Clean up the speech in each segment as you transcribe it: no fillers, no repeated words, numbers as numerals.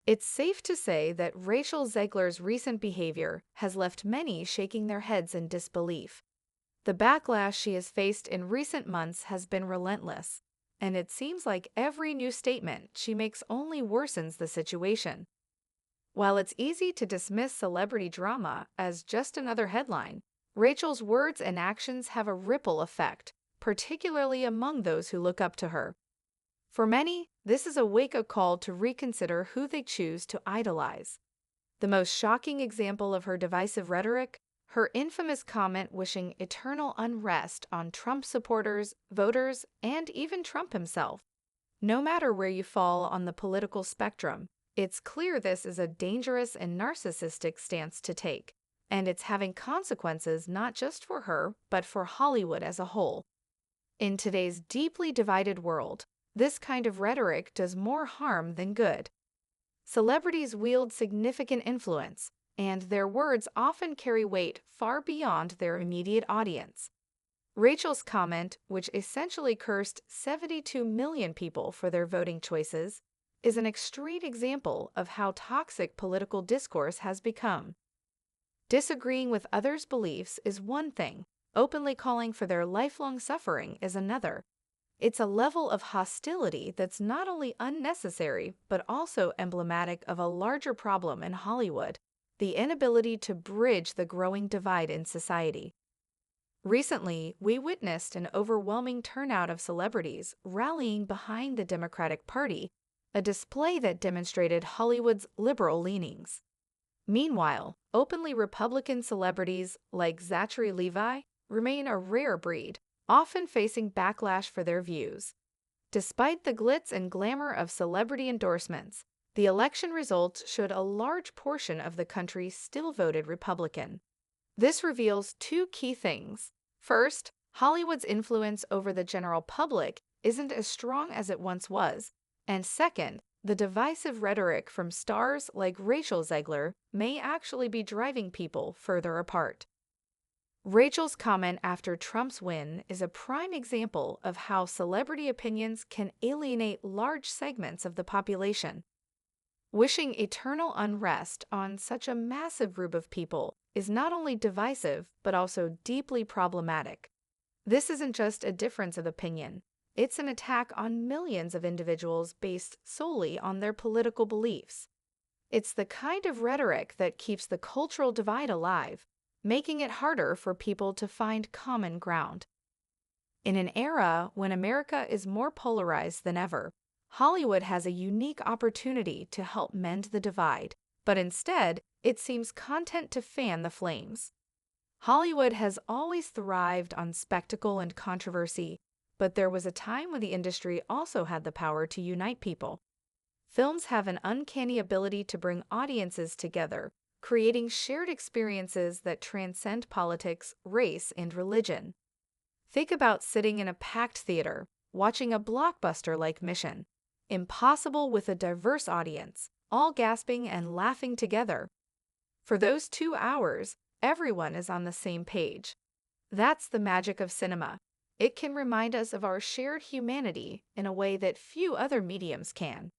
It's safe to say that Rachel Zegler's recent behavior has left many shaking their heads in disbelief. The backlash she has faced in recent months has been relentless, and it seems like every new statement she makes only worsens the situation. While it's easy to dismiss celebrity drama as just another headline, Rachel's words and actions have a ripple effect, particularly among those who look up to her. For many, this is a wake-up call to reconsider who they choose to idolize. The most shocking example of her divisive rhetoric: her infamous comment wishing eternal unrest on Trump supporters, voters, and even Trump himself. No matter where you fall on the political spectrum, it's clear this is a dangerous and narcissistic stance to take, and it's having consequences not just for her, but for Hollywood as a whole. In today's deeply divided world, this kind of rhetoric does more harm than good. Celebrities wield significant influence, and their words often carry weight far beyond their immediate audience. Rachel's comment, which essentially cursed 72 million people for their voting choices, is an extreme example of how toxic political discourse has become. Disagreeing with others' beliefs is one thing, openly calling for their lifelong suffering is another. It's a level of hostility that's not only unnecessary, but also emblematic of a larger problem in Hollywood: the inability to bridge the growing divide in society. Recently, we witnessed an overwhelming turnout of celebrities rallying behind the Democratic Party, a display that demonstrated Hollywood's liberal leanings. Meanwhile, openly Republican celebrities like Zachary Levi remain a rare breed, often facing backlash for their views. Despite the glitz and glamour of celebrity endorsements, the election results showed a large portion of the country still voted Republican. This reveals two key things. First, Hollywood's influence over the general public isn't as strong as it once was, and second, the divisive rhetoric from stars like Rachel Zegler may actually be driving people further apart. Rachel's comment after Trump's win is a prime example of how celebrity opinions can alienate large segments of the population. Wishing eternal unrest on such a massive group of people is not only divisive, but also deeply problematic. This isn't just a difference of opinion. It's an attack on millions of individuals based solely on their political beliefs. It's the kind of rhetoric that keeps the cultural divide alive, making it harder for people to find common ground. In an era when America is more polarized than ever, Hollywood has a unique opportunity to help mend the divide, but instead, it seems content to fan the flames. Hollywood has always thrived on spectacle and controversy, but there was a time when the industry also had the power to unite people. Films have an uncanny ability to bring audiences together, creating shared experiences that transcend politics, race, and religion. Think about sitting in a packed theater, watching a blockbuster like Mission: Impossible with a diverse audience, all gasping and laughing together. For those 2 hours, everyone is on the same page. That's the magic of cinema. It can remind us of our shared humanity in a way that few other mediums can.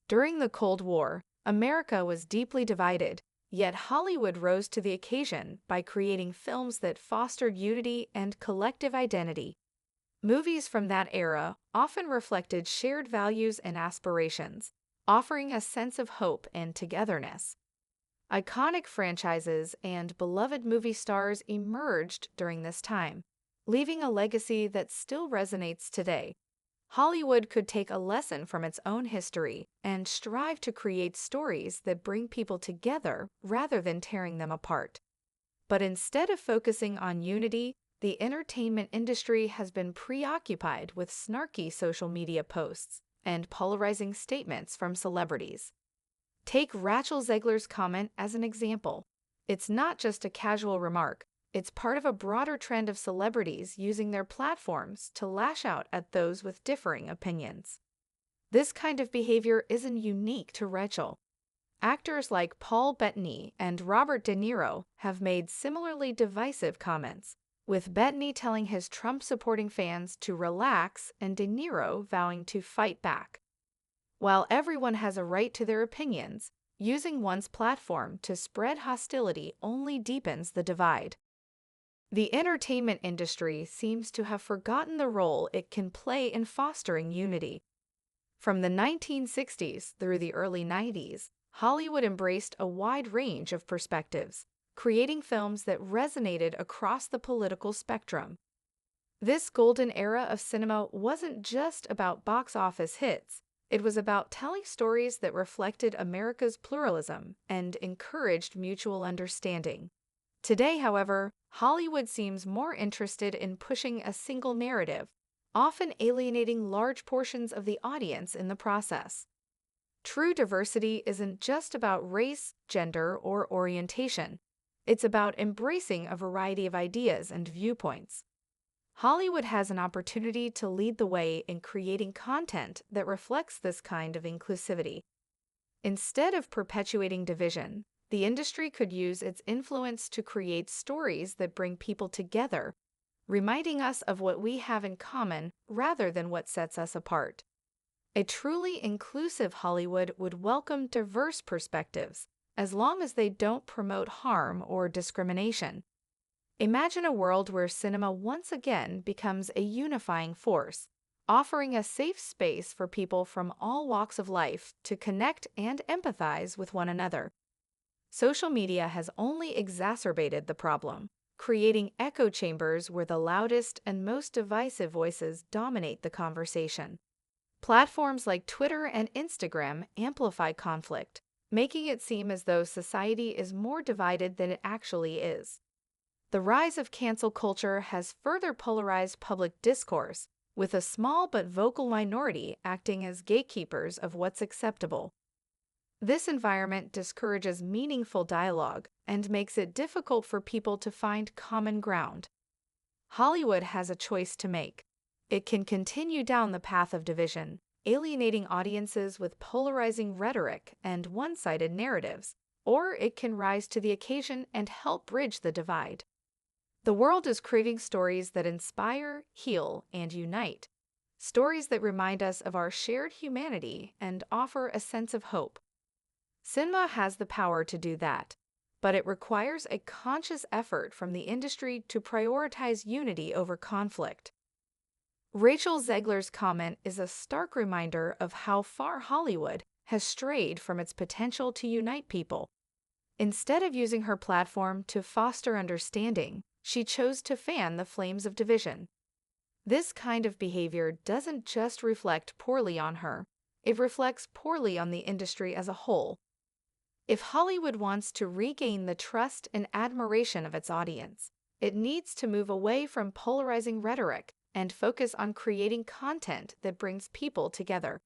During the Cold War, America was deeply divided, yet Hollywood rose to the occasion by creating films that fostered unity and collective identity. Movies from that era often reflected shared values and aspirations, offering a sense of hope and togetherness. Iconic franchises and beloved movie stars emerged during this time, leaving a legacy that still resonates today. Hollywood could take a lesson from its own history and strive to create stories that bring people together rather than tearing them apart. But instead of focusing on unity, the entertainment industry has been preoccupied with snarky social media posts and polarizing statements from celebrities. Take Rachel Zegler's comment as an example. It's not just a casual remark. It's part of a broader trend of celebrities using their platforms to lash out at those with differing opinions. This kind of behavior isn't unique to Rachel. Actors like Paul Bettany and Robert De Niro have made similarly divisive comments, with Bettany telling his Trump-supporting fans to relax and De Niro vowing to fight back. While everyone has a right to their opinions, using one's platform to spread hostility only deepens the divide. The entertainment industry seems to have forgotten the role it can play in fostering unity. From the 1960s through the early 90s, Hollywood embraced a wide range of perspectives, creating films that resonated across the political spectrum. This golden era of cinema wasn't just about box office hits, it was about telling stories that reflected America's pluralism and encouraged mutual understanding. Today, however, Hollywood seems more interested in pushing a single narrative, often alienating large portions of the audience in the process. True diversity isn't just about race, gender, or orientation. It's about embracing a variety of ideas and viewpoints. Hollywood has an opportunity to lead the way in creating content that reflects this kind of inclusivity. Instead of perpetuating division, the industry could use its influence to create stories that bring people together, reminding us of what we have in common rather than what sets us apart. A truly inclusive Hollywood would welcome diverse perspectives, as long as they don't promote harm or discrimination. Imagine a world where cinema once again becomes a unifying force, offering a safe space for people from all walks of life to connect and empathize with one another. Social media has only exacerbated the problem, creating echo chambers where the loudest and most divisive voices dominate the conversation. Platforms like Twitter and Instagram amplify conflict, making it seem as though society is more divided than it actually is. The rise of cancel culture has further polarized public discourse, with a small but vocal minority acting as gatekeepers of what's acceptable. This environment discourages meaningful dialogue and makes it difficult for people to find common ground. Hollywood has a choice to make. It can continue down the path of division, alienating audiences with polarizing rhetoric and one-sided narratives, or it can rise to the occasion and help bridge the divide. The world is craving stories that inspire, heal, and unite. Stories that remind us of our shared humanity and offer a sense of hope. Cinema has the power to do that, but it requires a conscious effort from the industry to prioritize unity over conflict. Rachel Zegler's comment is a stark reminder of how far Hollywood has strayed from its potential to unite people. Instead of using her platform to foster understanding, she chose to fan the flames of division. This kind of behavior doesn't just reflect poorly on her, it reflects poorly on the industry as a whole. If Hollywood wants to regain the trust and admiration of its audience, it needs to move away from polarizing rhetoric and focus on creating content that brings people together.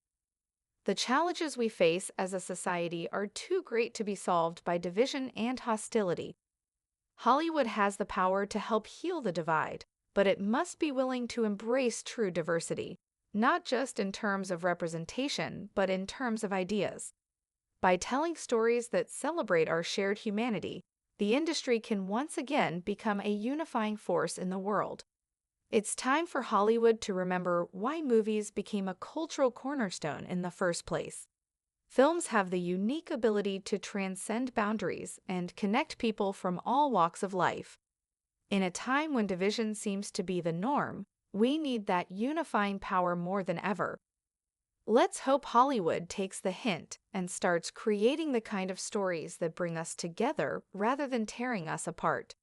The challenges we face as a society are too great to be solved by division and hostility. Hollywood has the power to help heal the divide, but it must be willing to embrace true diversity, not just in terms of representation, but in terms of ideas. By telling stories that celebrate our shared humanity, the industry can once again become a unifying force in the world. It's time for Hollywood to remember why movies became a cultural cornerstone in the first place. Films have the unique ability to transcend boundaries and connect people from all walks of life. In a time when division seems to be the norm, we need that unifying power more than ever. Let's hope Hollywood takes the hint and starts creating the kind of stories that bring us together rather than tearing us apart.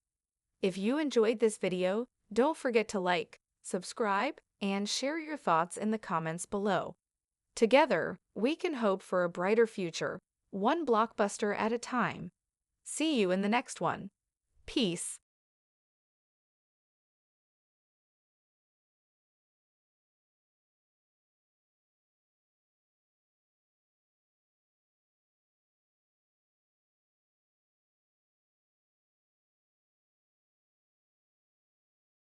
If you enjoyed this video, don't forget to like, subscribe, and share your thoughts in the comments below. Together, we can hope for a brighter future, one blockbuster at a time. See you in the next one. Peace.